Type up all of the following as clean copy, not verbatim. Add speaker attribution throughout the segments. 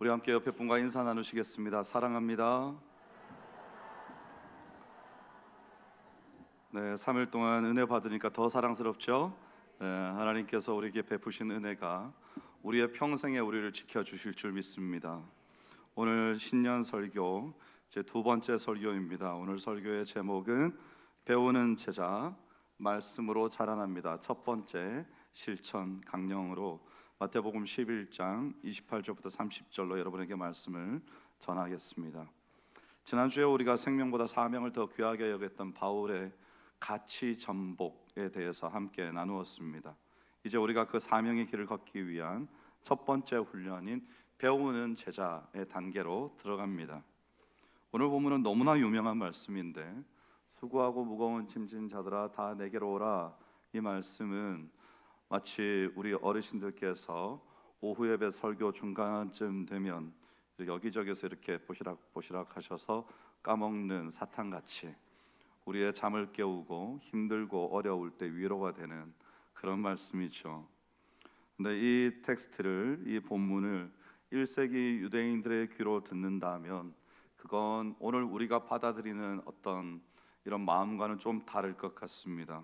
Speaker 1: 우리 함께 옆에 분과 인사 나누시겠습니다. 사랑합니다. 네, 3일 동안 은혜 받으니까 더 사랑스럽죠? 네, 하나님께서 우리에게 베푸신 은혜가 우리의 평생에 우리를 지켜주실 줄 믿습니다. 오늘 신년 설교 제 두 번째 설교입니다. 오늘 설교의 제목은 배우는 제자, 말씀으로 자라납니다. 첫 번째 실천 강령으로 마태복음 11장 28절부터 30절로 여러분에게 말씀을 전하겠습니다. 지난주에 우리가 생명보다 사명을 더 귀하게 여겼던 바울의 가치 전복에 대해서 함께 나누었습니다. 이제 우리가 그 사명의 길을 걷기 위한 첫 번째 훈련인 배우는 제자의 단계로 들어갑니다. 오늘 본문은 너무나 유명한 말씀인데, 수고하고 무거운 짐진 자들아 다 내게로 오라. 이 말씀은 마치 우리 어르신들께서 오후 예배 설교 중간쯤 되면 여기저기서 이렇게 보시락 하셔서 까먹는 사탕같이 우리의 잠을 깨우고 힘들고 어려울 때 위로가 되는 그런 말씀이죠. 근데 이 텍스트를, 이 본문을 1세기 유대인들의 귀로 듣는다면 그건 오늘 우리가 받아들이는 어떤 이런 마음과는 좀 다를 것 같습니다.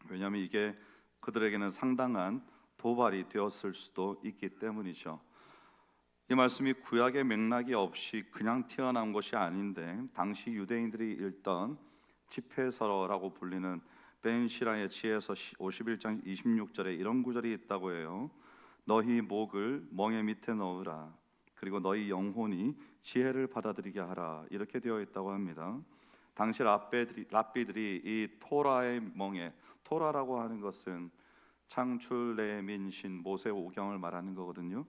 Speaker 1: 왜냐하면 이게 그들에게는 상당한 도발이 되었을 수도 있기 때문이죠. 이 말씀이 구약의 맥락이 없이 그냥 튀어나온 것이 아닌데, 당시 유대인들이 읽던 집회서라고 불리는 벤 시라의 지혜서 51장 26절에 이런 구절이 있다고 해요. 너희 목을 멍에 밑에 넣으라. 그리고 너희 영혼이 지혜를 받아들이게 하라. 이렇게 되어 있다고 합니다. 당시 랍비들이 이 토라의 멍에, 토라라고 하는 것은 창출 내민신 모세 오경을 말하는 거거든요.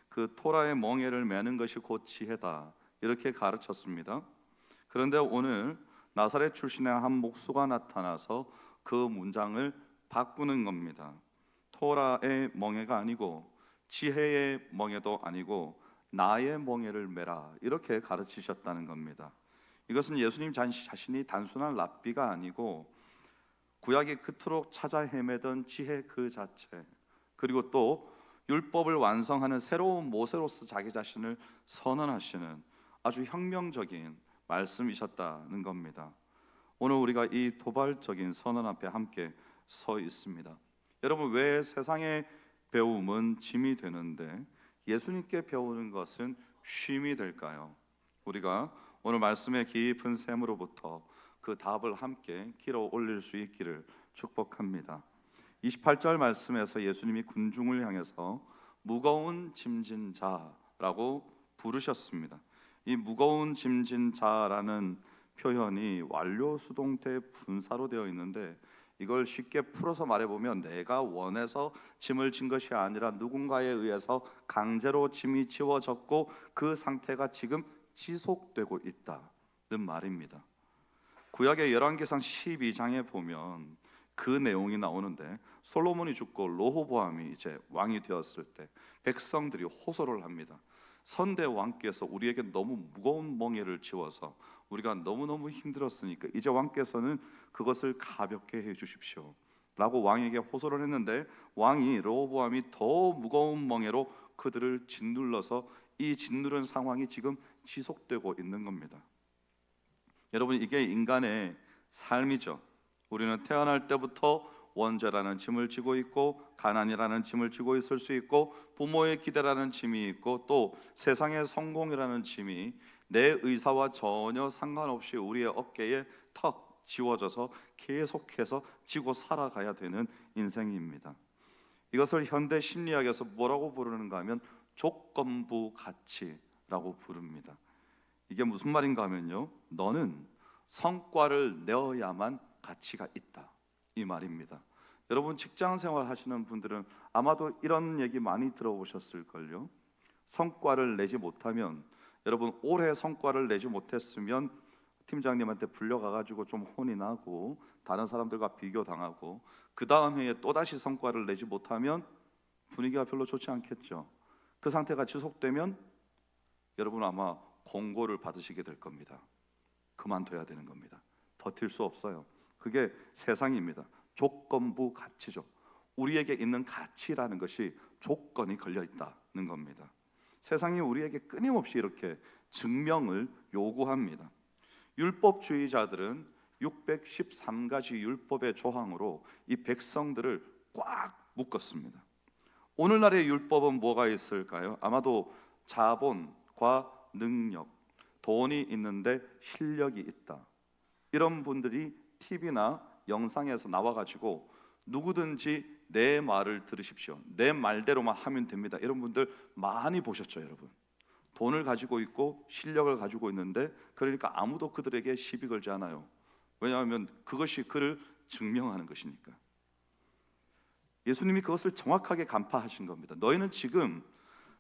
Speaker 1: 그 토라의 멍에를 매는 것이 곧 지혜다, 이렇게 가르쳤습니다. 그런데 오늘 나사렛 출신의 한 목수가 나타나서 그 문장을 바꾸는 겁니다. 토라의 멍에가 아니고 지혜의 멍에도 아니고 나의 멍에를 매라, 이렇게 가르치셨다는 겁니다. 이것은 예수님 자신이 단순한 랍비가 아니고 구약의 그토록 찾아 헤매던 지혜 그 자체, 그리고 또 율법을 완성하는 새로운 모세로서 자기 자신을 선언하시는 아주 혁명적인 말씀이셨다는 겁니다. 오늘 우리가 이 도발적인 선언 앞에 함께 서 있습니다. 여러분, 왜 세상의 배움은 짐이 되는데 예수님께 배우는 것은 쉼이 될까요? 우리가 오늘 말씀의 깊은 샘으로부터 그 답을 함께 길어 올릴 수 있기를 축복합니다. 28절 말씀에서 예수님이 군중을 향해서 무거운 짐진 자라고 부르셨습니다. 이 무거운 짐진 자라는 표현이 완료 수동태 분사로 되어 있는데, 이걸 쉽게 풀어서 말해보면 내가 원해서 짐을 진 것이 아니라 누군가에 의해서 강제로 짐이 지워졌고 그 상태가 지금 지속되고 있다는 말입니다. 구약의 열왕기상 12장에 보면 그 내용이 나오는데, 솔로몬이 죽고 르호보암이 이제 왕이 되었을 때 백성들이 호소를 합니다. 선대 왕께서 우리에게 너무 무거운 멍에를 지워서 우리가 너무너무 힘들었으니까 이제 왕께서는 그것을 가볍게 해 주십시오 라고 왕에게 호소를 했는데, 왕이 르호보암이 더 무거운 멍에로 그들을 짓눌러서 이 짓누른 상황이 지금 지속되고 있는 겁니다. 여러분, 이게 인간의 삶이죠. 우리는 태어날 때부터 원죄라는 짐을 지고 있고, 가난이라는 짐을 지고 있을 수 있고, 부모의 기대라는 짐이 있고, 또 세상의 성공이라는 짐이 내 의사와 전혀 상관없이 우리의 어깨에 턱 지워져서 계속해서 지고 살아가야 되는 인생입니다. 이것을 현대 심리학에서 뭐라고 부르는가 하면 조건부 가치라고 부릅니다. 이게 무슨 말인가 하면요, 너는 성과를 내어야만 가치가 있다, 이 말입니다. 여러분, 직장 생활 하시는 분들은 아마도 이런 얘기 많이 들어보셨을걸요. 성과를 내지 못하면, 여러분 올해 성과를 내지 못했으면 팀장님한테 불려가가지고 좀 혼이 나고 다른 사람들과 비교당하고, 그 다음 해에 또다시 성과를 내지 못하면 분위기가 별로 좋지 않겠죠. 그 상태가 지속되면 여러분 아마 공고를 받으시게 될 겁니다. 그만둬야 되는 겁니다. 버틸 수 없어요. 그게 세상입니다. 조건부 가치죠. 우리에게 있는 가치라는 것이 조건이 걸려 있다는 겁니다. 세상이 우리에게 끊임없이 이렇게 증명을 요구합니다. 율법주의자들은 613가지 율법의 조항으로 이 백성들을 꽉 묶었습니다. 오늘날의 율법은 뭐가 있을까요? 아마도 자본과 능력, 돈이 있는데 실력이 있다. 이런 분들이 TV나 영상에서 나와가지고 누구든지 내 말을 들으십시오, 내 말대로만 하면 됩니다, 이런 분들 많이 보셨죠, 여러분? 돈을 가지고 있고 실력을 가지고 있는데 그러니까 아무도 그들에게 시비 걸지 않아요. 왜냐하면 그것이 그를 증명하는 것이니까. 예수님이 그것을 정확하게 간파하신 겁니다. 너희는 지금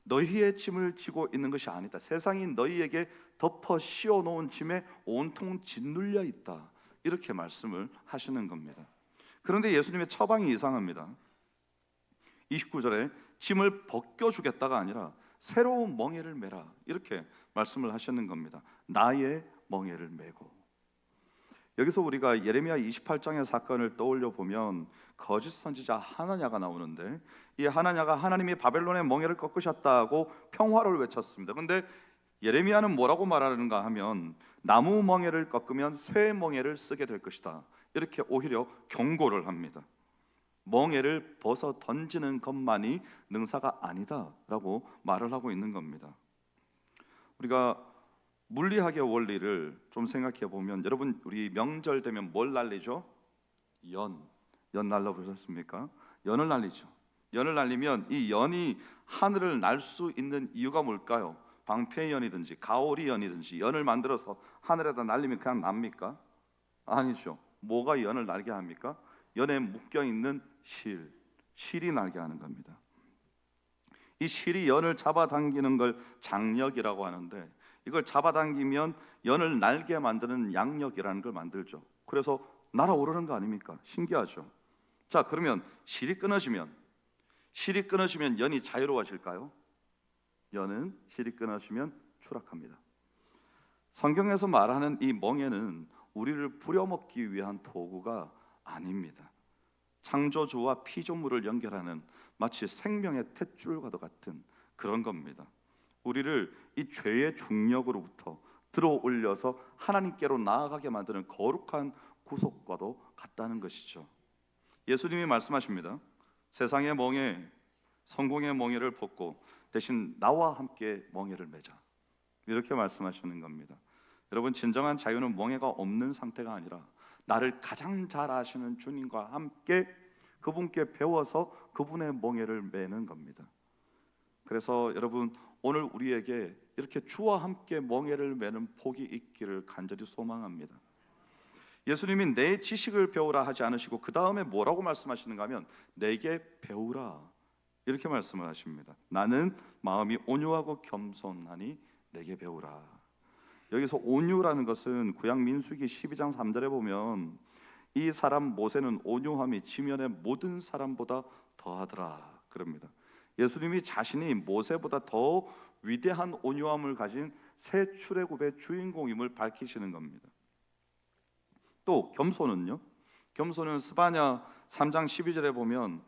Speaker 1: 너희의 짐을 지고 있는 것이 아니다. 세상이 너희에게 덮어 씌워놓은 짐에 온통 짓눌려 있다. 이렇게 말씀을 하시는 겁니다. 그런데 예수님의 처방이 이상합니다. 29절에 짐을 벗겨주겠다가 아니라 새로운 멍에를 매라, 이렇게 말씀을 하시는 겁니다. 나의 멍에를 메고. 여기서 우리가 예레미야 28장의 사건을 떠올려 보면 거짓 선지자 하나냐가 나오는데, 이 하나냐가 하나님이 바벨론의 멍에를 꺾으셨다고 평화를 외쳤습니다. 그런데 예레미야는 뭐라고 말하는가 하면 나무 멍에를 꺾으면 쇠 멍에를 쓰게 될 것이다, 이렇게 오히려 경고를 합니다. 멍에를 벗어 던지는 것만이 능사가 아니다라고 말을 하고 있는 겁니다. 우리가 물리학의 원리를 좀 생각해 보면, 여러분 우리 명절 되면 뭘 날리죠? 연 날려보셨습니까? 연을 날리죠. 연을 날리면 이 연이 하늘을 날 수 있는 이유가 뭘까요? 방패연이든지 가오리연이든지 연을 만들어서 하늘에다 날리면 그냥 납니까? 아니죠. 뭐가 연을 날게 합니까? 연에 묶여 있는 실이 날게 하는 겁니다. 이 실이 연을 잡아당기는 걸 장력이라고 하는데, 이걸 잡아당기면 연을 날게 만드는 양력이라는 걸 만들죠. 그래서 날아오르는 거 아닙니까? 신기하죠. 자, 그러면 실이 끊어지면 연이 자유로워질까요? 연은 실이 끊어지면 추락합니다. 성경에서 말하는 이 멍에는 우리를 부려먹기 위한 도구가 아닙니다. 창조주와 피조물을 연결하는 마치 생명의 탯줄과도 같은 그런 겁니다. 우리를 이 죄의 중력으로부터 들어올려서 하나님께로 나아가게 만드는 거룩한 구속과도 같다는 것이죠. 예수님이 말씀하십니다. 세상의 멍에, 성공의 멍에를 벗고 대신 나와 함께 멍에를 매자, 이렇게 말씀하시는 겁니다. 여러분, 진정한 자유는 멍에가 없는 상태가 아니라 나를 가장 잘 아시는 주님과 함께 그분께 배워서 그분의 멍에를 매는 겁니다. 그래서 여러분, 오늘 우리에게 이렇게 주와 함께 멍에를 매는 복이 있기를 간절히 소망합니다. 예수님이 내 지식을 배우라 하지 않으시고 그 다음에 뭐라고 말씀하시는가 하면 내게 배우라, 이렇게 말씀을 하십니다. 나는 마음이 온유하고 겸손하니 내게 배우라. 여기서 온유라는 것은 구약 민수기 12장 3절에 보면 이 사람 모세는 온유함이 지면의 모든 사람보다 더하더라 그럽니다. 예수님이 자신이 모세보다 더 위대한 온유함을 가진 새 출애굽의 주인공임을 밝히시는 겁니다. 또 겸손은요? 겸손은 스바냐 3장 12절에 보면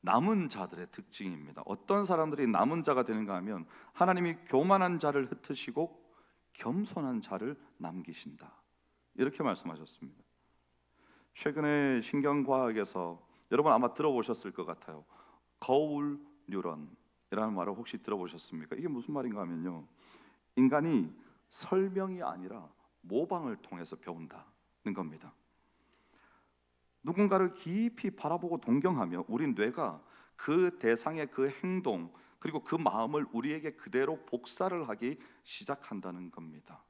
Speaker 1: 남은 자들의 특징입니다. 어떤 사람들이 남은 자가 되는가 하면 하나님이 교만한 자를 흩으시고 겸손한 자를 남기신다, 이렇게 말씀하셨습니다. 최근에 신경과학에서 여러분 아마 들어보셨을 것 같아요. 거울 뉴런이라는 말을 혹시 들어보셨습니까? 이게 무슨 말인가 하면요, 인간이 설명이 아니라 모방을 통해서 배운다는 겁니다. 누군가를 깊이 바라보고 동경하며 우리 뇌가 그 대상의 그 행동 그리고 그 마음을 우리에게 그대로 복사를 하기 시작한다는 겁니다.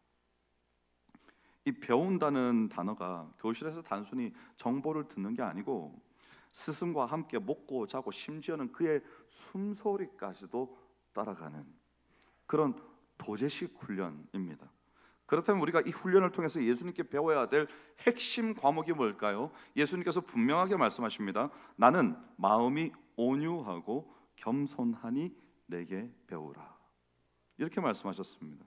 Speaker 1: 이 배운다는 단어가 교실에서 단순히 정보를 듣는 게 아니고 스승과 함께 먹고 자고 심지어는 그의 숨소리까지도 따라가는 그런 도제식 훈련입니다. 그렇다면 우리가 이 훈련을 통해서 예수님께 배워야 될 핵심 과목이 뭘까요? 예수님께서 분명하게 말씀하십니다. 나는 마음이 온유하고 겸손하니 내게 배우라, 이렇게 말씀하셨습니다.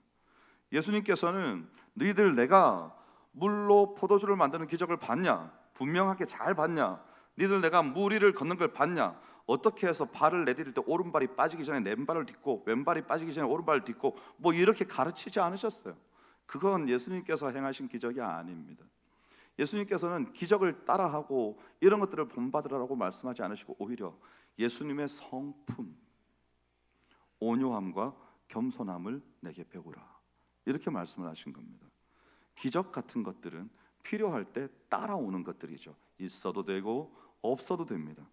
Speaker 1: 예수님께서는 너희들 내가 물로 포도주를 만드는 기적을 봤냐? 분명하게 잘 봤냐? 너희들 내가 물 위를 걷는 걸 봤냐? 어떻게 해서 발을 내디딜 때 오른발이 빠지기 전에 왼발을 딛고 왼발이 빠지기 전에 오른발을 딛고 뭐 이렇게 가르치지 않으셨어요. 그건 예수님께서 행하신 기적이 아닙니다. 예수님께서는 기적을 따라하고 이런 것들을 본받으라고 말씀하지 않으시고 오히려 예수님의 성품, 온유함과 겸손함을 내게 배우라, 이렇게 말씀을 하신 겁니다. 기적 같은 것들은 필요할 때 따라오는 것들이죠. 있어도 되고 없어도 됩니다.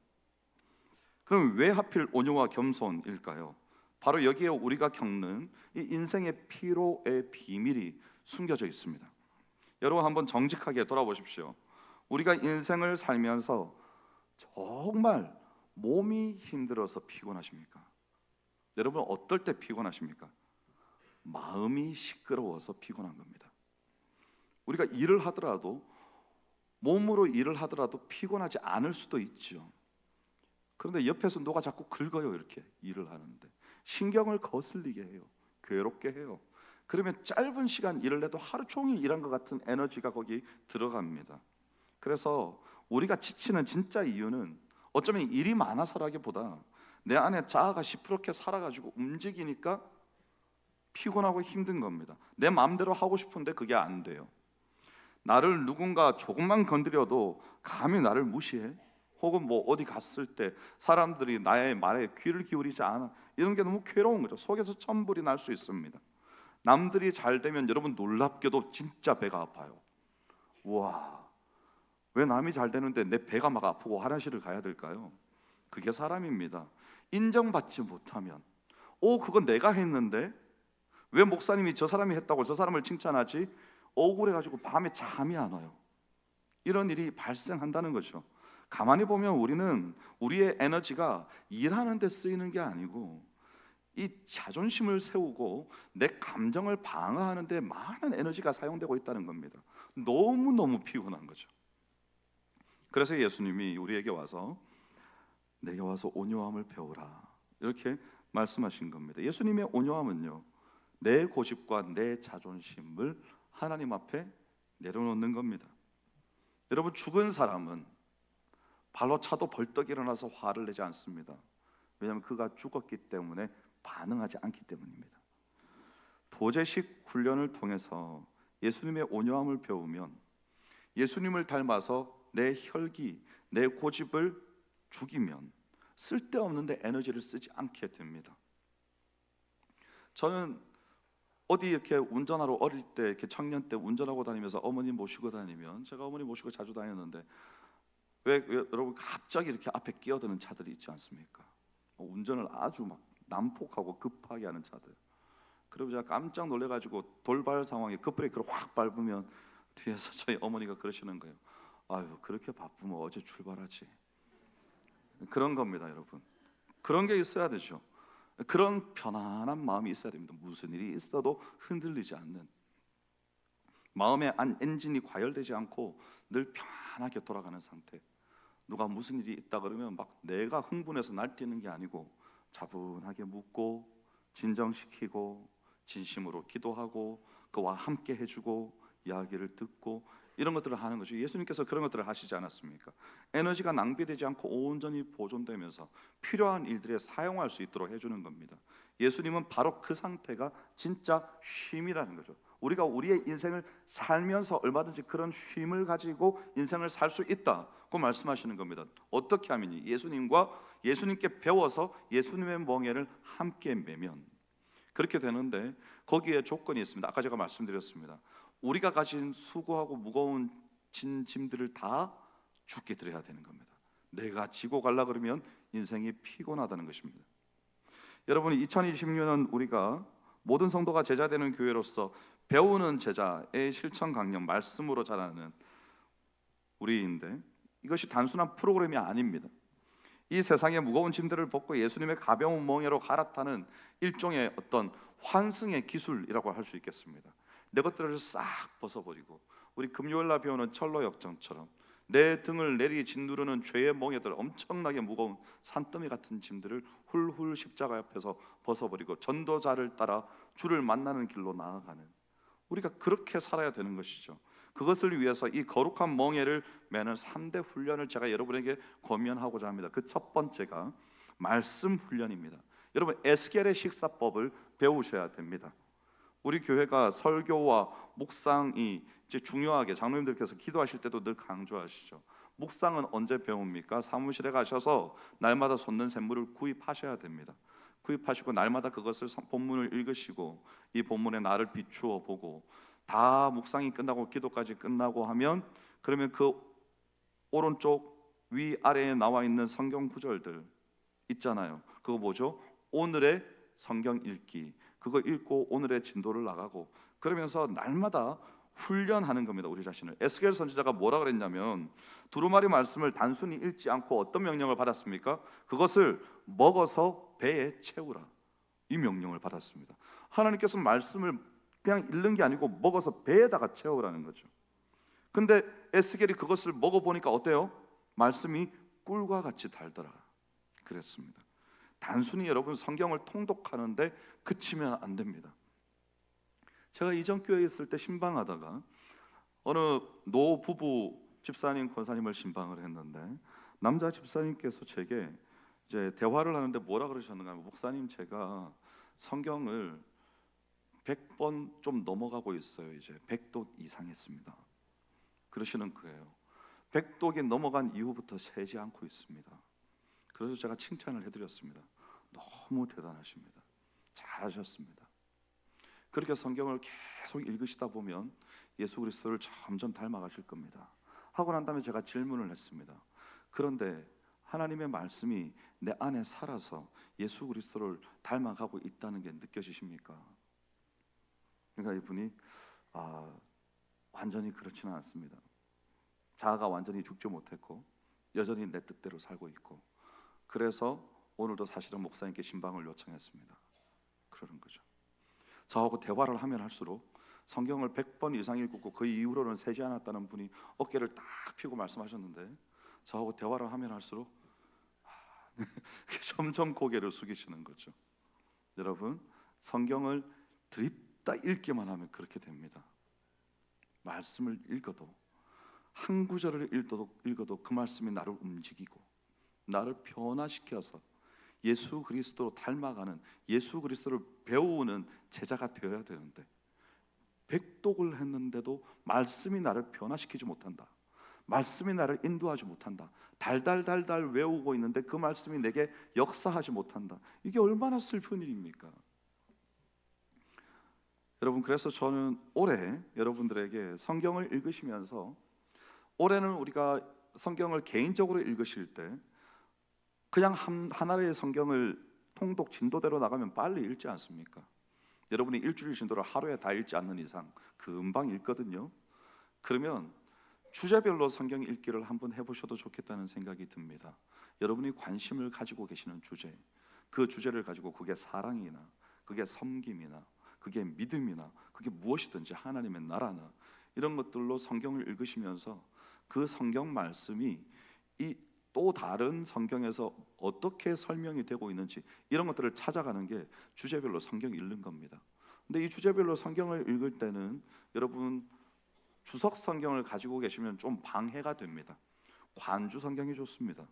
Speaker 1: 그럼 왜 하필 온유와 겸손일까요? 바로 여기에 우리가 겪는 이 인생의 피로의 비밀이 숨겨져 있습니다. 여러분 한번 정직하게 돌아보십시오. 우리가 인생을 살면서 정말 몸이 힘들어서 피곤하십니까? 여러분 어떨 때 피곤하십니까? 마음이 시끄러워서 피곤한 겁니다. 우리가 일을 하더라도 몸으로 일을 하더라도 피곤하지 않을 수도 있죠. 그런데 옆에서 누가 자꾸 긁어요. 이렇게 일을 하는데 신경을 거슬리게 해요. 괴롭게 해요. 그러면 짧은 시간 일을 해도 하루 종일 일한 것 같은 에너지가 거기 들어갑니다. 그래서 우리가 지치는 진짜 이유는 어쩌면 일이 많아서라기보다 내 안에 자아가 시퍼렇게 살아가지고 움직이니까 피곤하고 힘든 겁니다. 내 마음대로 하고 싶은데 그게 안 돼요. 나를 누군가 조금만 건드려도 감히 나를 무시해? 혹은 뭐 어디 갔을 때 사람들이 나의 말에 귀를 기울이지 않아, 이런 게 너무 괴로운 거죠. 속에서 천불이 날 수 있습니다. 남들이 잘 되면 여러분 놀랍게도 진짜 배가 아파요. 우와, 왜 남이 잘 되는데 내 배가 막 아프고 화장실을 가야 될까요? 그게 사람입니다. 인정받지 못하면 그건 내가 했는데 왜 목사님이 저 사람이 했다고 저 사람을 칭찬하지? 억울해가지고 밤에 잠이 안 와요. 이런 일이 발생한다는 거죠. 가만히 보면 우리는 우리의 에너지가 일하는 데 쓰이는 게 아니고 이 자존심을 세우고 내 감정을 방어하는 데 많은 에너지가 사용되고 있다는 겁니다. 너무너무 피곤한 거죠. 그래서 예수님이 우리에게 와서 내게 와서 온유함을 배우라, 이렇게 말씀하신 겁니다. 예수님의 온유함은요, 내 고집과 내 자존심을 하나님 앞에 내려놓는 겁니다. 여러분 죽은 사람은 발로 차도 벌떡 일어나서 화를 내지 않습니다. 왜냐하면 그가 죽었기 때문에 반응하지 않기 때문입니다. 도제식 훈련을 통해서 예수님의 온유함을 배우면 예수님을 닮아서 내 혈기, 내 고집을 죽이면 쓸데없는데 에너지를 쓰지 않게 됩니다. 저는 어디 이렇게 운전하러 어릴 때 이렇게 청년 때 운전하고 다니면서 어머니 모시고 다니면, 제가 어머니 모시고 자주 다녔는데 왜 여러분 갑자기 이렇게 앞에 끼어드는 차들이 있지 않습니까? 운전을 아주 막 난폭하고 급하게 하는 차들. 그리고 제가 깜짝 놀래가지고 돌발 상황에 급브레이크를 확 밟으면 뒤에서 저희 어머니가 그러시는 거예요. 아유, 그렇게 바쁘면 어제 출발하지. 그런 겁니다, 여러분. 그런 게 있어야 되죠. 그런 편안한 마음이 있어야 됩니다. 무슨 일이 있어도 흔들리지 않는, 마음의 엔진이 과열되지 않고 늘 편하게 돌아가는 상태. 누가 무슨 일이 있다 그러면 막 내가 흥분해서 날뛰는 게 아니고 차분하게 묻고 진정시키고 진심으로 기도하고 그와 함께 해주고 이야기를 듣고 이런 것들을 하는 거죠. 예수님께서 그런 것들을 하시지 않았습니까? 에너지가 낭비되지 않고 온전히 보존되면서 필요한 일들에 사용할 수 있도록 해주는 겁니다. 예수님은 바로 그 상태가 진짜 쉼이라는 거죠. 우리가 우리의 인생을 살면서 얼마든지 그런 쉼을 가지고 인생을 살 수 있다고 말씀하시는 겁니다. 어떻게 하면요? 예수님께 배워서 예수님의 멍에를 함께 매면 그렇게 되는데, 거기에 조건이 있습니다. 아까 제가 말씀드렸습니다. 우리가 가진 수고하고 무거운 짐들을 다 주께 드려야 되는 겁니다. 내가 지고 가려 그러면 인생이 피곤하다는 것입니다. 여러분, 2026년 우리가 모든 성도가 제자 되는 교회로서 배우는 제자의 실천 강령, 말씀으로 자라는 우리인데, 이것이 단순한 프로그램이 아닙니다. 이 세상의 무거운 짐들을 벗고 예수님의 가벼운 멍에로 갈아타는 일종의 어떤 환승의 기술이라고 할 수 있겠습니다. 내 것들을 싹 벗어버리고, 우리 금요일날 배우는 철로 역정처럼 내 등을 내리 짓누르는 죄의 멍에들, 엄청나게 무거운 산더미 같은 짐들을 훌훌 십자가 옆에서 벗어버리고 전도자를 따라 주를 만나는 길로 나아가는, 우리가 그렇게 살아야 되는 것이죠. 그것을 위해서 이 거룩한 멍에를 매는 3대 훈련을 제가 여러분에게 권면하고자 합니다. 그 첫 번째가 말씀 훈련입니다. 여러분, 에스겔의 식사법을 배우셔야 됩니다. 우리 교회가 설교와 묵상이 이제 중요하게 장로님들께서 기도하실 때도 늘 강조하시죠. 묵상은 언제 배웁니까? 사무실에 가셔서 날마다 솟는 샘물을 구입하셔야 됩니다. 구입하시고 날마다 그것을 본문을 읽으시고 이 본문에 나를 비추어 보고 다 묵상이 끝나고 기도까지 끝나고 하면, 그러면 그 오른쪽 위아래에 나와 있는 성경 구절들 있잖아요. 그거 뭐죠? 오늘의 성경 읽기. 그거 읽고 오늘의 진도를 나가고, 그러면서 날마다 훈련하는 겁니다. 우리 자신을. 에스겔 선지자가 뭐라 그랬냐면, 두루마리 말씀을 단순히 읽지 않고 어떤 명령을 받았습니까? 그것을 먹어서 배에 채우라, 이 명령을 받았습니다. 하나님께서 말씀을 그냥 읽는 게 아니고 먹어서 배에다가 채우라는 거죠. 근데 에스겔이 그것을 먹어보니까 어때요? 말씀이 꿀과 같이 달더라 그랬습니다. 단순히 여러분 성경을 통독하는데 그치면 안 됩니다. 제가 이전 교회에 있을 때 신방하다가 어느 노 부부 집사님, 권사님을 신방을 했는데, 남자 집사님께서 제게 이제 대화를 하는데 뭐라 그러셨는가 하면, 목사님, 제가 성경을 100번 좀 넘어가고 있어요. 이제 100독 이상 했습니다. 그러시는 거예요. 100독이 넘어간 이후부터 세지 않고 있습니다. 그래서 제가 칭찬을 해드렸습니다. 너무 대단하십니다. 잘하셨습니다. 그렇게 성경을 계속 읽으시다 보면 예수 그리스도를 점점 닮아가실 겁니다. 하고 난 다음에 제가 질문을 했습니다. 그런데 하나님의 말씀이 내 안에 살아서 예수 그리스도를 닮아가고 있다는 게 느껴지십니까? 그러니까 이분이 완전히 그렇지는 않습니다. 자아가 완전히 죽지 못했고 여전히 내 뜻대로 살고 있고, 그래서 오늘도 사실은 목사님께 신방을 요청했습니다. 그러는 거죠. 저하고 대화를 하면 할수록 성경을 100번 이상 읽고 그 이후로는 세지 않았다는 분이 어깨를 딱 펴고 말씀하셨는데, 저하고 대화를 하면 할수록 점점 고개를 숙이시는 거죠. 여러분, 성경을 드립다 읽기만 하면 그렇게 됩니다. 말씀을 읽어도, 한 구절을 읽어도 그 말씀이 나를 움직이고 나를 변화시켜서 예수 그리스도로 닮아가는, 예수 그리스도를 배우는 제자가 되어야 되는데, 백독을 했는데도 말씀이 나를 변화시키지 못한다, 말씀이 나를 인도하지 못한다, 달달달달 외우고 있는데 그 말씀이 내게 역사하지 못한다. 이게 얼마나 슬픈 일입니까? 여러분, 그래서 저는 올해 여러분들에게 성경을 읽으시면서, 올해는 우리가 성경을 개인적으로 읽으실 때 그냥 하나의 성경을 통독 진도대로 나가면 빨리 읽지 않습니까? 여러분이 일주일 진도를 하루에 다 읽지 않는 이상 금방 읽거든요. 그러면 주제별로 성경 읽기를 한번 해보셔도 좋겠다는 생각이 듭니다. 여러분이 관심을 가지고 계시는 주제, 그 주제를 가지고, 그게 사랑이나 그게 섬김이나 그게 믿음이나 그게 무엇이든지 하나님의 나라나 이런 것들로 성경을 읽으시면서 그 성경 말씀이 이 또 다른 성경에서 어떻게 설명이 되고 있는지 이런 것들을 찾아가는 게 주제별로 성경 읽는 겁니다. 근데 이 주제별로 성경을 읽을 때는 여러분 주석 성경을 가지고 계시면 좀 방해가 됩니다. 관주 성경이 좋습니다.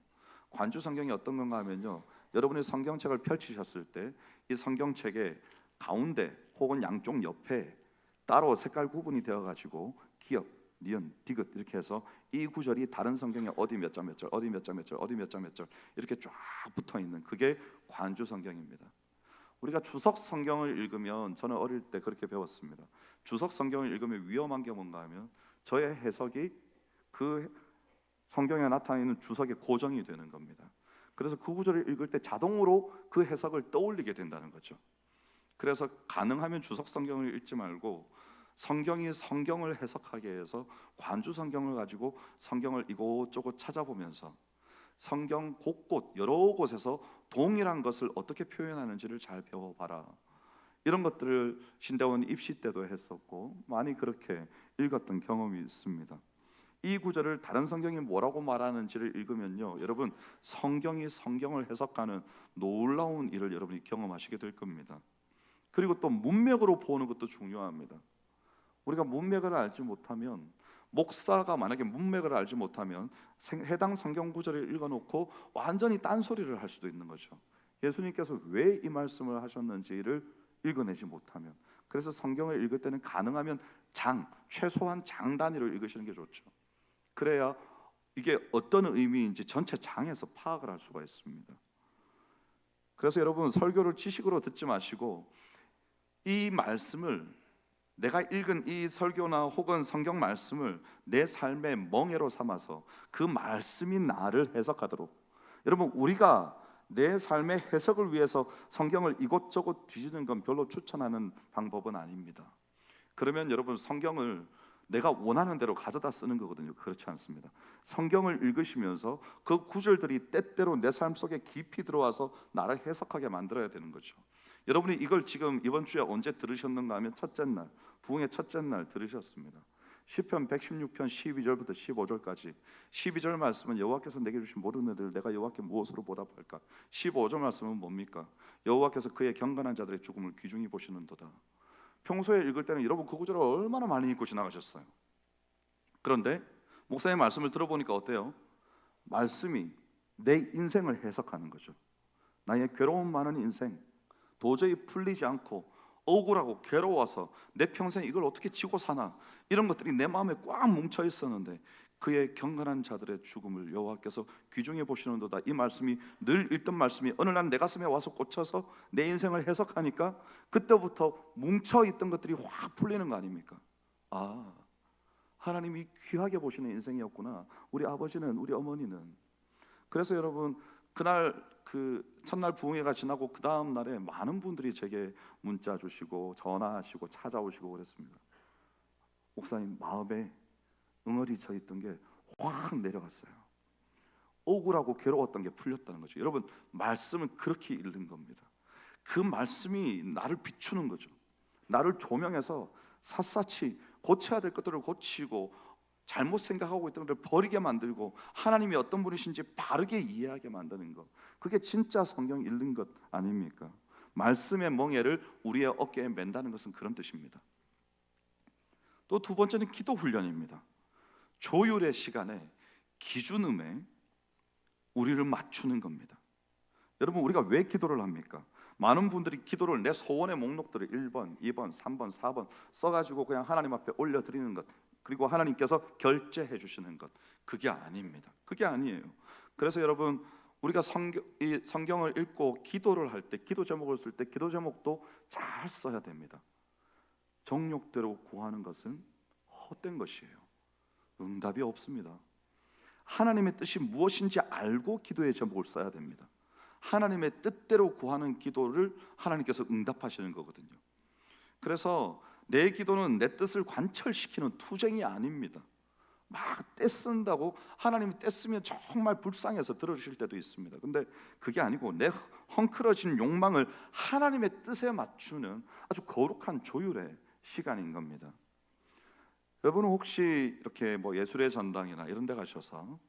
Speaker 1: 관주 성경이 어떤 건가 하면요, 여러분이 성경책을 펼치셨을 때 이 성경책의 가운데 혹은 양쪽 옆에 따로 색깔 구분이 되어 가지고 기역, 니은, 디귿 이렇게 해서 이 구절이 다른 성경에 어디 몇 장 몇 절, 어디 몇 장 몇 절, 어디 몇 장 몇 절 이렇게 쫙 붙어 있는, 그게 관주 성경입니다. 우리가 주석 성경을 읽으면, 저는 어릴 때 그렇게 배웠습니다. 주석 성경을 읽으면 위험한 게 뭔가 하면 저의 해석이 그 성경에 나타나는 주석에 고정이 되는 겁니다. 그래서 그 구절을 읽을 때 자동으로 그 해석을 떠올리게 된다는 거죠. 그래서 가능하면 주석 성경을 읽지 말고 성경이 성경을 해석하게 해서 관주 성경을 가지고 성경을 이곳저곳 찾아보면서 성경 곳곳 여러 곳에서 동일한 것을 어떻게 표현하는지를 잘 배워봐라. 이런 것들을 신대원 입시 때도 했었고 많이 그렇게 읽었던 경험이 있습니다. 이 구절을 다른 성경이 뭐라고 말하는지를 읽으면요, 여러분 성경이 성경을 해석하는 놀라운 일을 여러분이 경험하시게 될 겁니다. 그리고 또 문맥으로 보는 것도 중요합니다. 우리가 문맥을 알지 못하면 목사가 만약에 문맥을 알지 못하면 해당 성경 구절을 읽어놓고 완전히 딴소리를 할 수도 있는 거죠. 예수님께서 왜 이 말씀을 하셨는지를 읽어내지 못하면. 그래서 성경을 읽을 때는 가능하면 최소한 장 단위로 읽으시는 게 좋죠. 그래야 이게 어떤 의미인지 전체 장에서 파악을 할 수가 있습니다. 그래서 여러분, 설교를 지식으로 듣지 마시고 이 말씀을, 내가 읽은 이 설교나 혹은 성경 말씀을 내 삶의 멍에로 삼아서 그 말씀이 나를 해석하도록. 여러분, 우리가 내 삶의 해석을 위해서 성경을 이곳저곳 뒤지는 건 별로 추천하는 방법은 아닙니다. 그러면 여러분, 성경을 내가 원하는 대로 가져다 쓰는 거거든요. 그렇지 않습니다. 성경을 읽으시면서 그 구절들이 때때로 내 삶 속에 깊이 들어와서 나를 해석하게 만들어야 되는 거죠. 여러분이 이걸 지금 이번 주에 언제 들으셨는가 하면 첫째 날, 부흥의 첫째 날 들으셨습니다. 시편 116편 12절부터 15절까지 12절 말씀은 여호와께서 내게 주신 모든 애들 내가 여호와께 무엇으로 보답할까? 15절 말씀은 뭡니까? 여호와께서 그의 경건한 자들의 죽음을 귀중히 보시는도다. 평소에 읽을 때는 여러분 그 구절을 얼마나 많이 읽고 지나가셨어요. 그런데 목사님 말씀을 들어보니까 어때요? 말씀이 내 인생을 해석하는 거죠. 나의 괴로움 많은 인생, 도저히 풀리지 않고 억울하고 괴로워서 내 평생 이걸 어떻게 지고 사나, 이런 것들이 내 마음에 꽉 뭉쳐 있었는데 그의 경건한 자들의 죽음을 여호와께서 귀중히 보시는도다. 이 말씀이 늘 읽던 말씀이 어느 날 내 가슴에 와서 꽂혀서 내 인생을 해석하니까 그때부터 뭉쳐 있던 것들이 확 풀리는 거 아닙니까? 아, 하나님이 귀하게 보시는 인생이었구나. 우리 아버지는, 우리 어머니는. 그래서 여러분, 그날 그 첫날 부흥회가 지나고 그 다음 날에 많은 분들이 제게 문자 주시고 전화하시고 찾아오시고 그랬습니다. 목사님, 마음에 응어리 쳐 있던 게 확 내려갔어요. 억울하고 괴로웠던 게 풀렸다는 거죠. 여러분, 말씀은 그렇게 읽는 겁니다. 그 말씀이 나를 비추는 거죠. 나를 조명해서 샅샅이 고쳐야 될 것들을 고치고 잘못 생각하고 있던 것을 버리게 만들고 하나님이 어떤 분이신지 바르게 이해하게 만드는 것, 그게 진짜 성경 읽는 것 아닙니까? 말씀의 멍에를 우리의 어깨에 맨다는 것은 그런 뜻입니다. 또 두 번째는 기도 훈련입니다. 조율의 시간에 기준음에 우리를 맞추는 겁니다. 여러분, 우리가 왜 기도를 합니까? 많은 분들이 기도를 내 소원의 목록들을 1번, 2번, 3번, 4번 써가지고 그냥 하나님 앞에 올려드리는 것, 그리고 하나님께서 결제해 주시는 것, 그게 아닙니다. 그게 아니에요. 그래서 여러분, 우리가 성경을 읽고 기도를 할 때, 기도 제목을 쓸 때 기도 제목도 잘 써야 됩니다. 정욕대로 구하는 것은 헛된 것이에요. 응답이 없습니다. 하나님의 뜻이 무엇인지 알고 기도의 제목을 써야 됩니다. 하나님의 뜻대로 구하는 기도를 하나님께서 응답하시는 거거든요. 그래서 내 기도는 내 뜻을 관철시키는 투쟁이 아닙니다. 막 떼쓴다고 하나님이 떼쓰면 정말 불쌍해서 들어주실 때도 있습니다. 근데 그게 아니고 내 헝클어진 욕망을 하나님의 뜻에 맞추는 아주 거룩한 조율의 시간인 겁니다. 여러분은 혹시 이렇게 뭐 예술의 전당이나 이런 데 가셔서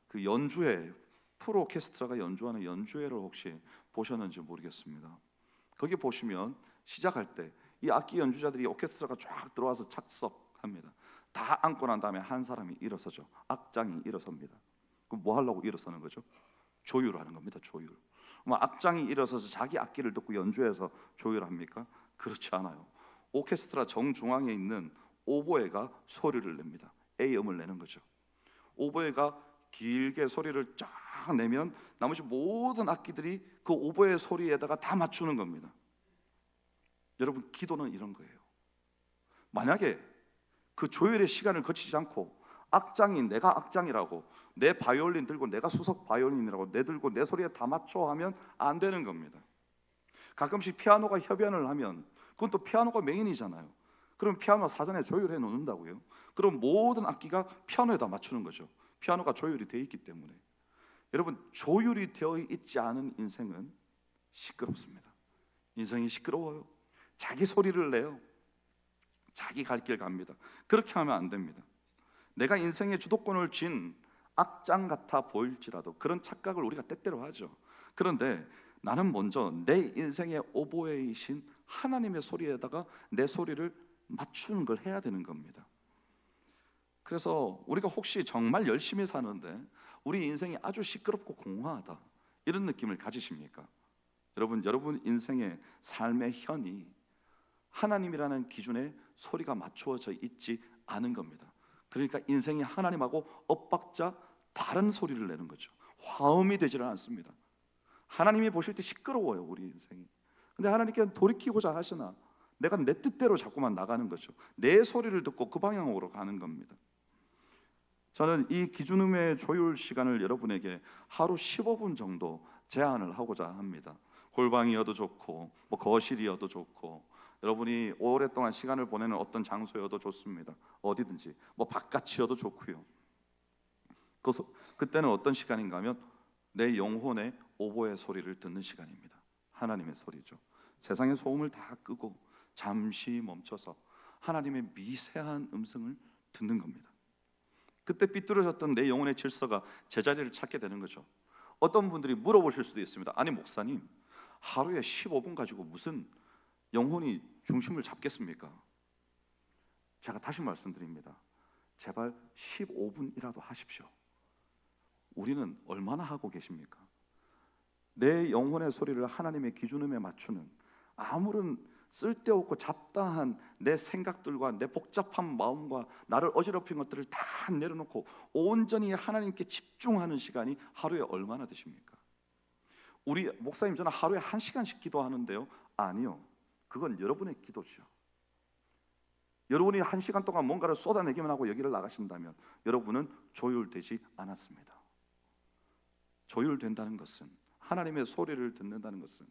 Speaker 1: 그 연주회, 프로 오케스트라가 연주하는 연주회를 혹시 보셨는지 모르겠습니다. 거기 보시면 시작할 때 이 악기 연주자들이 오케스트라가 쫙 들어와서 착석합니다. 다 앉고 난 다음에 한 사람이 일어서죠. 악장이 일어섭니다. 그럼 뭐 하려고 일어서는 거죠? 조율하는 겁니다. 조율. 뭐 악장이 일어서서 자기 악기를 듣고 연주해서 조율합니까? 그렇지 않아요. 오케스트라 정중앙에 있는 오보에가 소리를 냅니다. A음을 내는 거죠. 오보에가 길게 소리를 쫙 내면 나머지 모든 악기들이 그 오보의 소리에다가 다 맞추는 겁니다. 여러분, 기도는 이런 거예요. 만약에 그 조율의 시간을 거치지 않고 악장이 내가 악장이라고, 내 바이올린 들고 내가 수석 바이올린이라고 내 들고 내 소리에 다 맞춰 하면 안 되는 겁니다. 가끔씩 피아노가 협연을 하면 그건 또 피아노가 메인이잖아요. 그럼 피아노 사전에 조율해 놓는다고요? 그럼 모든 악기가 피아노에다 맞추는 거죠. 피아노가 조율이 되어 있기 때문에. 여러분, 조율이 되어 있지 않은 인생은 시끄럽습니다. 인생이 시끄러워요. 자기 소리를 내요. 자기 갈 길 갑니다. 그렇게 하면 안 됩니다. 내가 인생의 주도권을 쥔 악장 같아 보일지라도 그런 착각을 우리가 때때로 하죠. 그런데 나는 먼저 내 인생의 오보에이신 하나님의 소리에다가 내 소리를 맞추는 걸 해야 되는 겁니다. 그래서 우리가 혹시 정말 열심히 사는데 우리 인생이 아주 시끄럽고 공허하다, 이런 느낌을 가지십니까? 여러분 인생의 삶의 현이 하나님이라는 기준에 소리가 맞추어져 있지 않은 겁니다. 그러니까 인생이 하나님하고 엇박자 다른 소리를 내는 거죠. 화음이 되지는 않습니다. 하나님이 보실 때 시끄러워요, 우리 인생이. 근데 하나님께는 돌이키고자 하시나 내가 내 뜻대로 자꾸만 나가는 거죠. 내 소리를 듣고 그 방향으로 가는 겁니다. 저는 이 기준음의 조율 시간을 여러분에게 하루 15분 정도 제한을 하고자 합니다. 골방이어도 좋고 뭐 거실이어도 좋고 여러분이 오랫동안 시간을 보내는 어떤 장소여도 좋습니다. 어디든지 뭐 바깥이어도 좋고요. 그때는 어떤 시간인가 하면 내 영혼의 오보의 소리를 듣는 시간입니다. 하나님의 소리죠. 세상의 소음을 다 끄고 잠시 멈춰서 하나님의 미세한 음성을 듣는 겁니다. 그때 삐뚤어졌던 내 영혼의 질서가 제자리를 찾게 되는 거죠. 어떤 분들이 물어보실 수도 있습니다. 아니 목사님, 하루에 15분 가지고 무슨 영혼이 중심을 잡겠습니까? 제가 다시 말씀드립니다. 제발 15분이라도 하십시오. 우리는 얼마나 하고 계십니까? 내 영혼의 소리를 하나님의 기준음에 맞추는 아무런 쓸데없고 잡다한 내 생각들과 내 복잡한 마음과 나를 어지럽힌 것들을 다 내려놓고 온전히 하나님께 집중하는 시간이 하루에 얼마나 되십니까? 우리 목사님, 저는 하루에 1시간씩 기도하는데요. 아니요, 그건 여러분의 기도죠. 여러분이 1시간 동안 뭔가를 쏟아내기만 하고 여기를 나가신다면 여러분은 조율되지 않았습니다. 조율된다는 것은, 하나님의 소리를 듣는다는 것은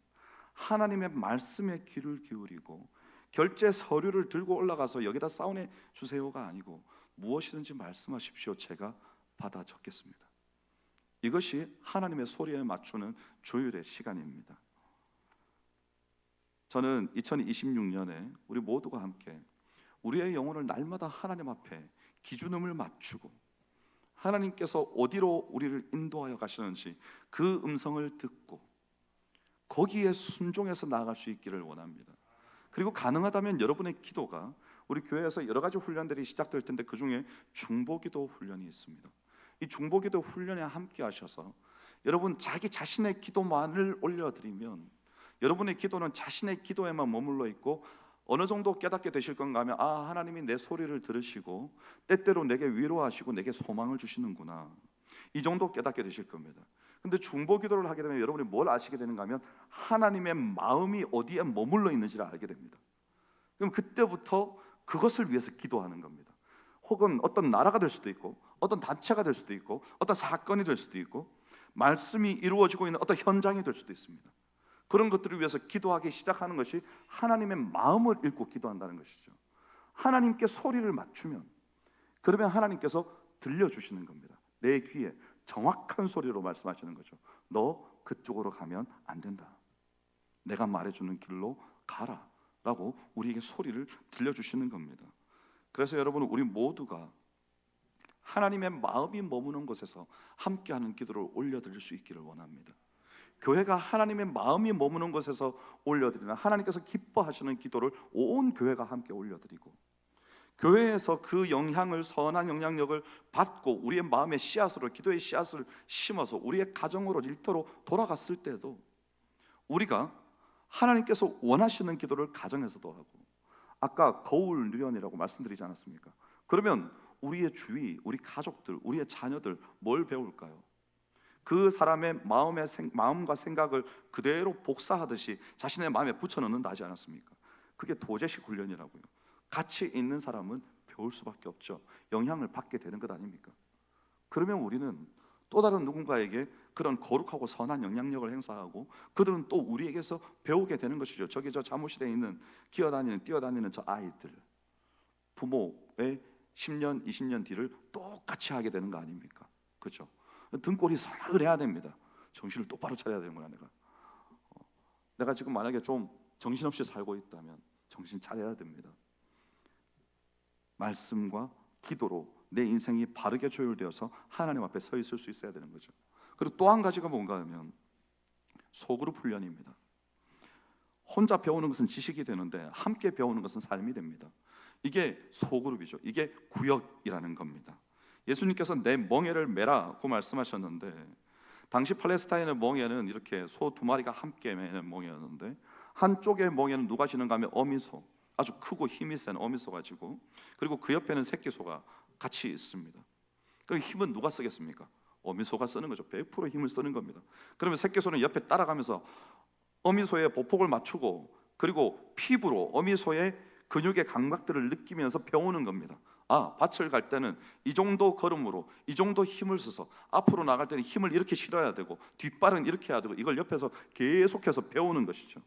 Speaker 1: 하나님의 말씀에 귀를 기울이고 결제 서류를 들고 올라가서 여기다 사인해 주세요가 아니고 무엇이든지 말씀하십시오, 제가 받아 적겠습니다. 이것이 하나님의 소리에 맞추는 조율의 시간입니다. 저는 2026년에 우리 모두가 함께 우리의 영혼을 날마다 하나님 앞에 기준음을 맞추고 하나님께서 어디로 우리를 인도하여 가시는지 그 음성을 듣고 거기에 순종해서 나아갈 수 있기를 원합니다. 그리고 가능하다면 여러분의 기도가, 우리 교회에서 여러 가지 훈련들이 시작될 텐데 그 중에 중보기도 훈련이 있습니다. 이 중보기도 훈련에 함께 하셔서 여러분 자기 자신의 기도만을 올려드리면 여러분의 기도는 자신의 기도에만 머물러 있고 어느 정도 깨닫게 되실 건가 하면, 아, 하나님이 내 소리를 들으시고 때때로 내게 위로하시고 내게 소망을 주시는구나, 이 정도 깨닫게 되실 겁니다. 근데 중보기도를 하게 되면 여러분이 뭘 아시게 되는가 하면 하나님의 마음이 어디에 머물러 있는지를 알게 됩니다. 그럼 그때부터 그것을 위해서 기도하는 겁니다. 혹은 어떤 나라가 될 수도 있고 어떤 단체가 될 수도 있고 어떤 사건이 될 수도 있고 말씀이 이루어지고 있는 어떤 현장이 될 수도 있습니다. 그런 것들을 위해서 기도하기 시작하는 것이 하나님의 마음을 읽고 기도한다는 것이죠. 하나님께 소리를 맞추면 그러면 하나님께서 들려주시는 겁니다. 내 귀에 정확한 소리로 말씀하시는 거죠. 너 그쪽으로 가면 안 된다. 내가 말해주는 길로 가라 라고 우리에게 소리를 들려주시는 겁니다. 그래서 여러분, 우리 모두가 하나님의 마음이 머무는 곳에서 함께하는 기도를 올려드릴 수 있기를 원합니다. 교회가 하나님의 마음이 머무는 곳에서 올려드리는, 하나님께서 기뻐하시는 기도를 온 교회가 함께 올려드리고, 교회에서 그 영향을, 선한 영향력을 받고 우리의 마음의 씨앗으로, 기도의 씨앗을 심어서 우리의 가정으로, 일터로 돌아갔을 때도 우리가 하나님께서 원하시는 기도를 가정에서도 하고, 아까 거울 유연이라고 말씀드리지 않았습니까? 그러면 우리의 주위, 우리 가족들, 우리의 자녀들 뭘 배울까요? 그 사람의 마음과 생각을 그대로 복사하듯이 자신의 마음에 붙여넣는다 하지 않았습니까? 그게 도제식 훈련이라고요. 같이 있는 사람은 배울 수밖에 없죠. 영향을 받게 되는 것 아닙니까? 그러면 우리는 또 다른 누군가에게 그런 거룩하고 선한 영향력을 행사하고 그들은 또 우리에게서 배우게 되는 것이죠. 저기 저 사무실에 있는 뛰어다니는 저 아이들, 부모의 10년, 20년 뒤를 똑같이 하게 되는 거 아닙니까? 그렇죠? 등골이 서늘해야 됩니다. 정신을 똑바로 차려야 되는구나. 내가 지금 만약에 좀 정신없이 살고 있다면 정신 차려야 됩니다. 말씀과 기도로 내 인생이 바르게 조율되어서 하나님 앞에 서 있을 수 있어야 되는 거죠. 그리고 또 한 가지가 뭔가 하면 소그룹 훈련입니다. 혼자 배우는 것은 지식이 되는데 함께 배우는 것은 삶이 됩니다. 이게 소그룹이죠. 이게 구역이라는 겁니다. 예수님께서 내 멍에를 매라고 말씀하셨는데, 당시 팔레스타인의 멍에는 이렇게 소 두 마리가 함께 매는 멍에였는데, 한쪽의 멍에는 누가 지는가 하면 어미소, 아주 크고 힘이 센 어미소가 지고, 그리고 그 옆에는 새끼소가 같이 있습니다. 그럼 힘은 누가 쓰겠습니까? 어미소가 쓰는 거죠. 100% 힘을 쓰는 겁니다. 그러면 새끼소는 옆에 따라가면서 어미소의 보폭을 맞추고, 그리고 피부로 어미소의 근육의 감각들을 느끼면서 배우는 겁니다. 아, 밭을 갈 때는 이 정도 걸음으로, 이 정도 힘을 써서 앞으로 나갈 때는 힘을 이렇게 실어야 되고, 뒷발은 이렇게 해야 되고, 이걸 옆에서 계속해서 배우는 것이죠.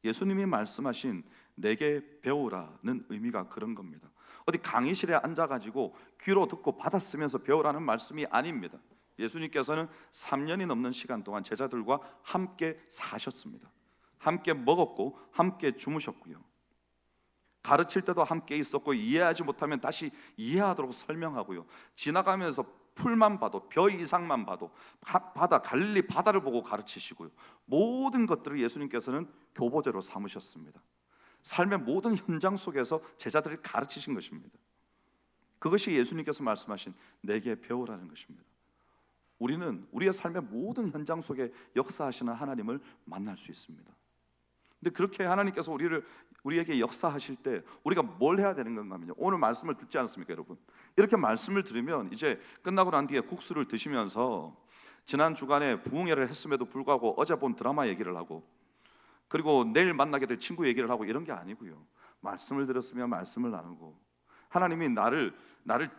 Speaker 1: 예수님이 말씀하신 내게 배우라는 의미가 그런 겁니다. 어디 강의실에 앉아가지고 귀로 듣고 받아쓰면서 배우라는 말씀이 아닙니다. 예수님께서는 3년이 넘는 시간 동안 제자들과 함께 사셨습니다. 함께 먹었고 함께 주무셨고요. 가르칠 때도 함께 있었고, 이해하지 못하면 다시 이해하도록 설명하고요. 지나가면서 풀만 봐도, 벼 이상만 봐도 바다, 갈릴리 바다를 보고 가르치시고요. 모든 것들을 예수님께서는 교보제로 삼으셨습니다. 삶의 모든 현장 속에서 제자들을 가르치신 것입니다. 그것이 예수님께서 말씀하신 내게 배우라는 것입니다. 우리는 우리의 삶의 모든 현장 속에 역사하시는 하나님을 만날 수 있습니다. 근데 그렇게 하나님께서 우리에게 역사하실 때 우리가 뭘 해야 되는 건가 하면요, 오늘 말씀을 듣지 않습니까, 여러분? 이렇게 말씀을 들으면 이제 끝나고 난 뒤에 국수를 드시면서 지난 주간에 부흥회를 했음에도 불구하고 어제 본 드라마 얘기를 하고, 그리고 내일 만나게 될 친구 얘기를 하고, 이런 게 아니고요. 말씀을 들었으면 말씀을 나누고, 하나님이 나를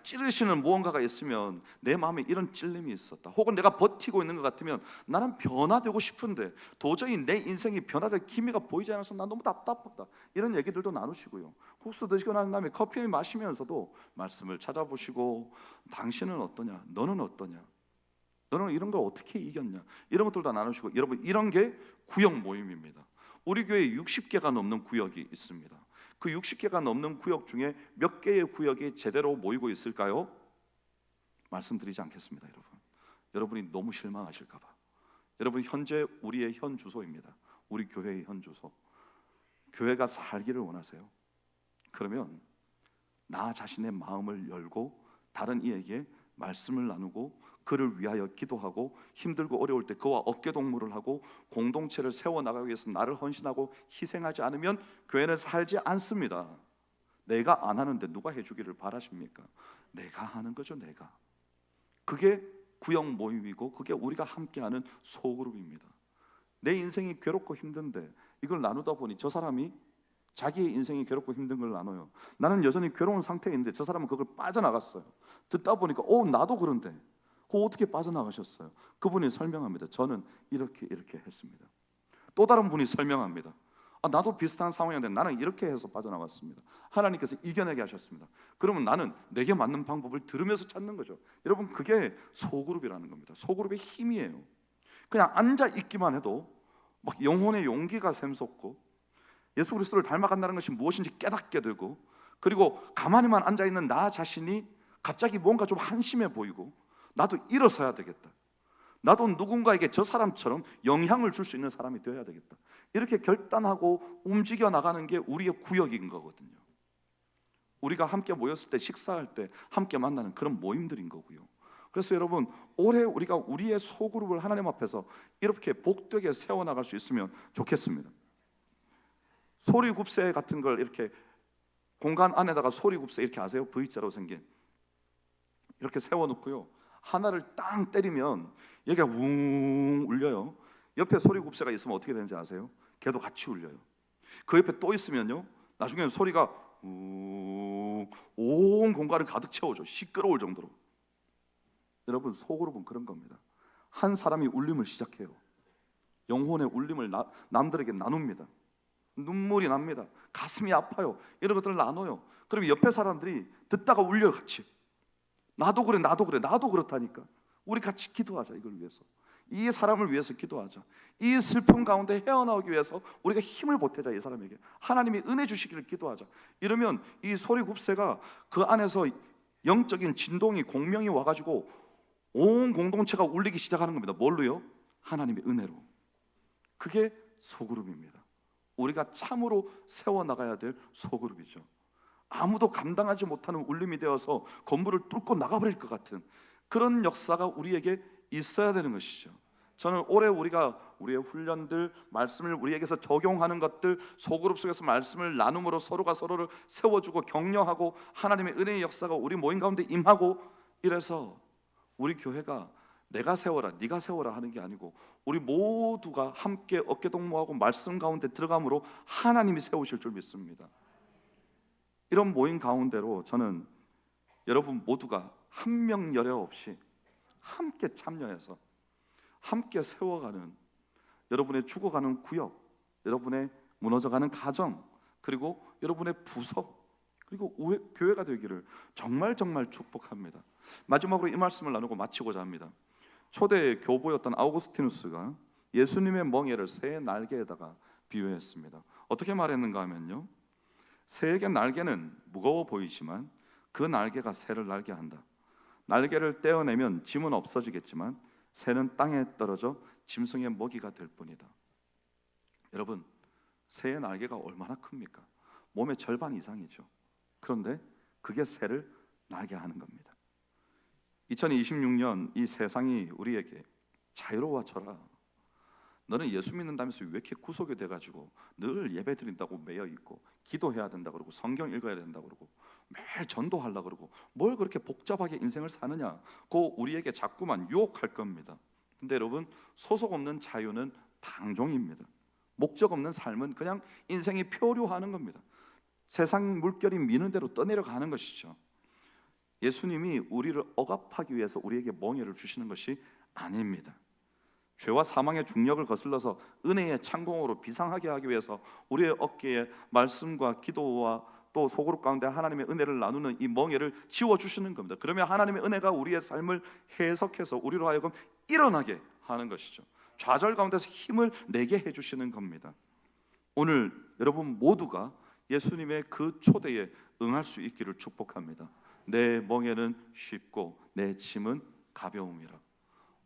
Speaker 1: 찌르시는 무언가가 있으면 내 마음에 이런 찔림이 있었다, 혹은 내가 버티고 있는 것 같으면 나는 변화되고 싶은데 도저히 내 인생이 변화될 기미가 보이지 않아서 난 너무 답답하다, 이런 얘기들도 나누시고요. 국수 드시고 난 다음에 커피 마시면서도 말씀을 찾아보시고, 당신은 어떠냐, 너는 어떠냐, 너는 이런 걸 어떻게 이겼냐, 이런 것들도 나누시고. 여러분, 이런 게 구역 모임입니다. 우리 교회에 60개가 넘는 구역이 있습니다. 그 60개가 넘는 구역 중에 몇 개의 구역이 제대로 모이고 있을까요? 말씀드리지 않겠습니다. 여러분이 너무 실망하실까 봐. 여러분, 현재 우리의 현 주소입니다. 우리 교회의 현 주소. 교회가 살기를 원하세요? 그러면 나 자신의 마음을 열고 다른 이에게 말씀을 나누고, 그를 위하여 기도하고, 힘들고 어려울 때 그와 어깨동무를 하고 공동체를 세워나가기 위해서 나를 헌신하고 희생하지 않으면 교회는 살지 않습니다. 내가 안 하는데 누가 해주기를 바라십니까? 내가 하는 거죠. 내가. 그게 구역 모임이고, 그게 우리가 함께하는 소그룹입니다. 내 인생이 괴롭고 힘든데 이걸 나누다 보니 저 사람이 자기의 인생이 괴롭고 힘든 걸 나눠요. 나는 여전히 괴로운 상태에 있는데 저 사람은 그걸 빠져나갔어요. 듣다 보니까 나도 그런데 그거 어떻게 빠져나가셨어요? 그분이 설명합니다. 저는 이렇게 했습니다. 또 다른 분이 설명합니다. 나도 비슷한 상황이었는데 나는 이렇게 해서 빠져나왔습니다. 하나님께서 이겨내게 하셨습니다. 그러면 나는 내게 맞는 방법을 들으면서 찾는 거죠. 여러분, 그게 소그룹이라는 겁니다. 소그룹의 힘이에요. 그냥 앉아 있기만 해도 막 영혼의 용기가 샘솟고, 예수 그리스도를 닮아간다는 것이 무엇인지 깨닫게 되고, 그리고 가만히만 앉아 있는 나 자신이 갑자기 뭔가 좀 한심해 보이고, 나도 일어서야 되겠다, 나도 누군가에게 저 사람처럼 영향을 줄 수 있는 사람이 되어야 되겠다, 이렇게 결단하고 움직여 나가는 게 우리의 구역인 거거든요. 우리가 함께 모였을 때, 식사할 때 함께 만나는 그런 모임들인 거고요. 그래서 여러분, 올해 우리가 우리의 소그룹을 하나님 앞에서 이렇게 복되게 세워나갈 수 있으면 좋겠습니다. 소리굽새 같은 걸 이렇게 공간 안에다가 소리굽새 이렇게 아세요? V자로 생긴, 이렇게 세워놓고요, 하나를 땅 때리면 여기가 웅 울려요. 옆에 소리굽새가 있으면 어떻게 되는지 아세요? 걔도 같이 울려요. 그 옆에 또 있으면요, 나중에는 소리가 온 공간을 가득 채워줘. 시끄러울 정도로. 여러분, 소그룹은 그런 겁니다. 한 사람이 울림을 시작해요. 영혼의 울림을 남들에게 나눕니다. 눈물이 납니다. 가슴이 아파요. 이런 것들을 나눠요. 그럼 옆에 사람들이 듣다가 울려요. 같이. 나도 그래, 나도 그렇다니까. 우리 같이 기도하자. 이걸 위해서, 이 사람을 위해서 기도하자. 이 슬픔 가운데 헤어나오기 위해서 우리가 힘을 보태자. 이 사람에게 하나님이 은혜 주시기를 기도하자. 이러면 이 소리굽새가 그 안에서 영적인 진동이, 공명이 와가지고 온 공동체가 울리기 시작하는 겁니다. 뭘로요? 하나님의 은혜로. 그게 소그룹입니다. 우리가 참으로 세워나가야 될 소그룹이죠. 아무도 감당하지 못하는 울림이 되어서 건물을 뚫고 나가버릴 것 같은 그런 역사가 우리에게 있어야 되는 것이죠. 저는 올해 우리가 우리의 훈련들, 말씀을 우리에게서 적용하는 것들, 소그룹 속에서 말씀을 나눔으로 서로가 서로를 세워주고 격려하고 하나님의 은혜의 역사가 우리 모임 가운데 임하고, 이래서 우리 교회가 내가 세워라 네가 세워라 하는 게 아니고 우리 모두가 함께 어깨동무하고 말씀 가운데 들어감으로 하나님이 세우실 줄 믿습니다. 이런 모임 가운데로 저는 여러분 모두가 한 명 열애 없이 함께 참여해서 함께 세워가는, 여러분의 죽어가는 구역, 여러분의 무너져가는 가정, 그리고 여러분의 부서, 그리고 교회가 되기를 정말 축복합니다. 마지막으로 이 말씀을 나누고 마치고자 합니다. 초대 교보였던 아우구스티누스가 예수님의 멍에를 새의 날개에다가 비유했습니다. 어떻게 말했는가 하면요, 새에게 날개는 무거워 보이지만 그 날개가 새를 날게 한다. 날개를 떼어내면 짐은 없어지겠지만 새는 땅에 떨어져 짐승의 먹이가 될 뿐이다. 여러분, 새의 날개가 얼마나 큽니까? 몸의 절반 이상이죠. 그런데 그게 새를 날게 하는 겁니다. 2026년 이 세상이 우리에게 자유로워져라, 너는 예수 믿는다면서 왜 이렇게 구속이 돼가지고 늘 예배 드린다고 매여 있고 기도해야 된다 그러고 성경 읽어야 된다 그러고 매일 전도하려고 그러고 뭘 그렇게 복잡하게 인생을 사느냐, 그 우리에게 자꾸만 유혹할 겁니다. 근데 여러분, 소속 없는 자유는 방종입니다. 목적 없는 삶은 그냥 인생이 표류하는 겁니다. 세상 물결이 미는 대로 떠내려가는 것이죠. 예수님이 우리를 억압하기 위해서 우리에게 멍에를 주시는 것이 아닙니다. 죄와 사망의 중력을 거슬러서 은혜의 창공으로 비상하게 하기 위해서 우리의 어깨에 말씀과 기도와 또 소그룹 가운데 하나님의 은혜를 나누는 이 멍에를 지워주시는 겁니다. 그러면 하나님의 은혜가 우리의 삶을 해석해서 우리로 하여금 일어나게 하는 것이죠. 좌절 가운데서 힘을 내게 해주시는 겁니다. 오늘 여러분 모두가 예수님의 그 초대에 응할 수 있기를 축복합니다. 내 멍에는 쉽고 내 짐은 가벼움이라.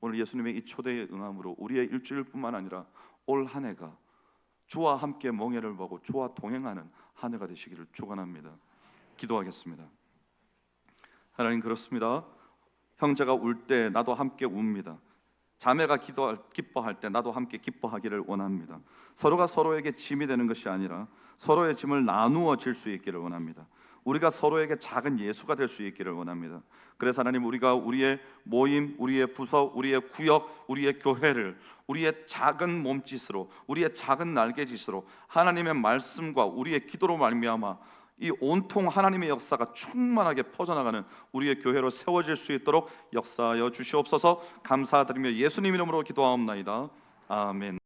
Speaker 1: 오늘 예수님의 이 초대에 응함으로 우리의 일주일뿐만 아니라 올 한 해가 주와 함께 멍에를 보고 주와 동행하는 한 해가 되시기를 축원합니다. 기도하겠습니다. 하나님, 그렇습니다. 형제가 울 때 나도 함께 웁니다. 자매가 기뻐할 때 나도 함께 기뻐하기를 원합니다. 서로가 서로에게 짐이 되는 것이 아니라 서로의 짐을 나누어 질 수 있기를 원합니다. 우리가 서로에게 작은 예수가 될 수 있기를 원합니다. 그래서 하나님, 우리가 우리의 모임, 우리의 부서, 우리의 구역, 우리의 교회를 우리의 작은 몸짓으로, 우리의 작은 날개짓으로 하나님의 말씀과 우리의 기도로 말미암아 이 온통 하나님의 역사가 충만하게 퍼져나가는 우리의 교회로 세워질 수 있도록 역사하여 주시옵소서. 감사드리며 예수님 이름으로 기도하옵나이다. 아멘.